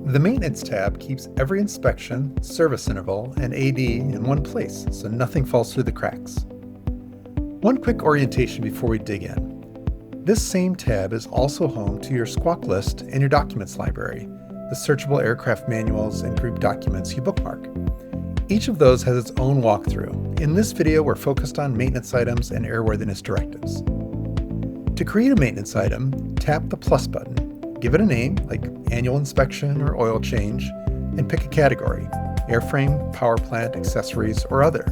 The Maintenance tab keeps every inspection, service interval, and AD in one place so nothing falls through the cracks. One quick orientation before we dig in. This same tab is also home to your squawk list and your documents library, the searchable aircraft manuals and group documents you bookmark. Each of those has its own walkthrough. In this video, we're focused on maintenance items and airworthiness directives. To create a maintenance item, tap the plus button. Give it a name, like annual inspection or oil change, and pick a category: Airframe, Powerplant, accessories, or other.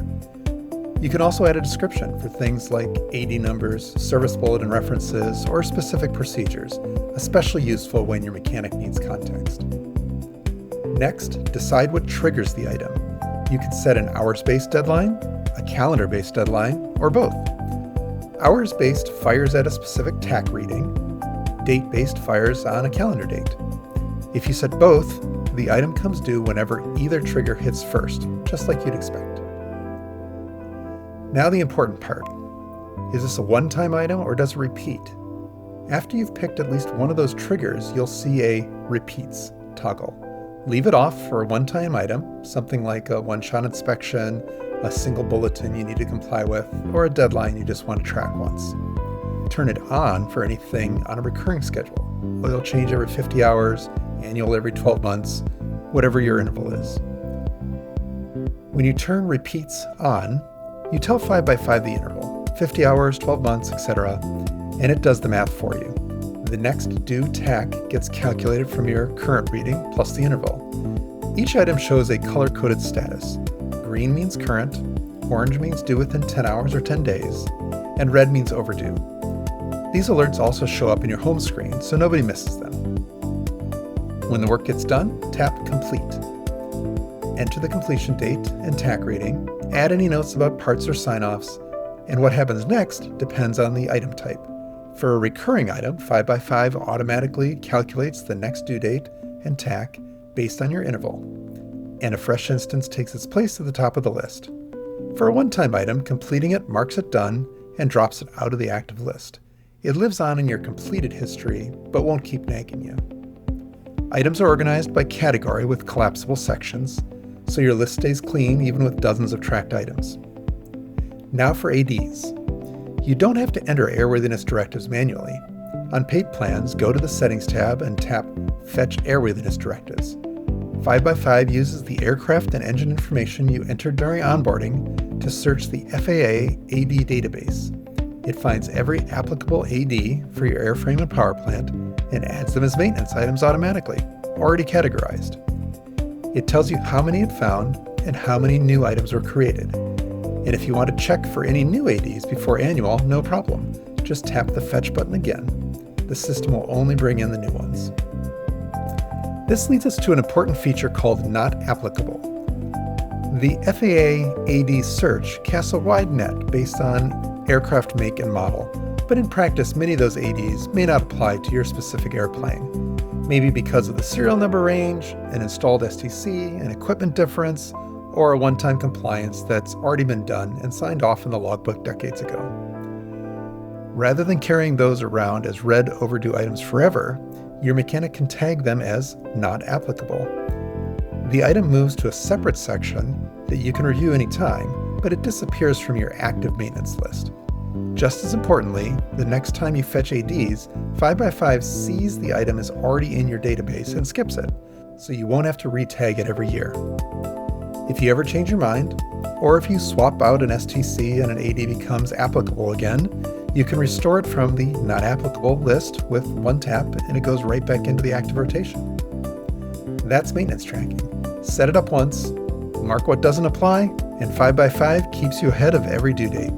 You can also add a description for things like AD numbers, service bulletin references, or specific procedures, especially useful when your mechanic needs context. Next, decide what triggers the item. You can set an hours-based deadline, a calendar-based deadline, or both. Hours-based fires at a specific TAC reading. Date-based fires on a calendar date. If you set both, the item comes due whenever either trigger hits first, just like you'd expect. Now the important part. Is this a one-time item or does it repeat? After you've picked at least one of those triggers, you'll see a Repeats toggle. Leave it off for a one-time item, something like a one-shot inspection, a single bulletin you need to comply with, or a deadline you just want to track once. Turn it on for anything on a recurring schedule. Oil change every 50 hours, annual every 12 months, whatever your interval is. When you turn Repeats on, you tell 5x5 the interval, 50 hours, 12 months, etc., and it does the math for you. The next due TAC gets calculated from your current reading plus the interval. Each item shows a color-coded status. Green means current, orange means due within 10 hours or 10 days, and red means overdue. These alerts also show up in your home screen, so nobody misses them. When the work gets done, tap Complete. Enter the completion date and TAC rating, add any notes about parts or sign-offs, and what happens next depends on the item type. For a recurring item, 5x5 automatically calculates the next due date and TAC based on your interval, and a fresh instance takes its place at the top of the list. For a one-time item, completing it marks it done and drops it out of the active list. It lives on in your completed history, but won't keep nagging you. Items are organized by category with collapsible sections, so your list stays clean even with dozens of tracked items. Now for ADs. You don't have to enter airworthiness directives manually. On paid plans, go to the Settings tab and tap Fetch Airworthiness Directives. 5x5 uses the aircraft and engine information you entered during onboarding to search the FAA AD database. It finds every applicable AD for your airframe and powerplant and adds them as maintenance items automatically, already categorized. It tells you how many it found and how many new items were created. And if you want to check for any new ADs before annual, no problem. Just tap the Fetch button again. The system will only bring in the new ones. This leads us to an important feature called Not Applicable. The FAA AD search casts a wide net based on aircraft make and model, but in practice many of those ADs may not apply to your specific airplane. Maybe because of the serial number range, an installed STC, an equipment difference, or a one-time compliance that's already been done and signed off in the logbook decades ago. Rather than carrying those around as red overdue items forever, your mechanic can tag them as not applicable. The item moves to a separate section that you can review anytime, but it disappears from your active maintenance list. Just as importantly, the next time you fetch ADs, 5x5 sees the item is already in your database and skips it, so you won't have to re-tag it every year. If you ever change your mind, or if you swap out an STC and an AD becomes applicable again, you can restore it from the not applicable list with one tap and it goes right back into the active rotation. That's maintenance tracking. Set it up once, mark what doesn't apply, and 5x5 keeps you ahead of every due date.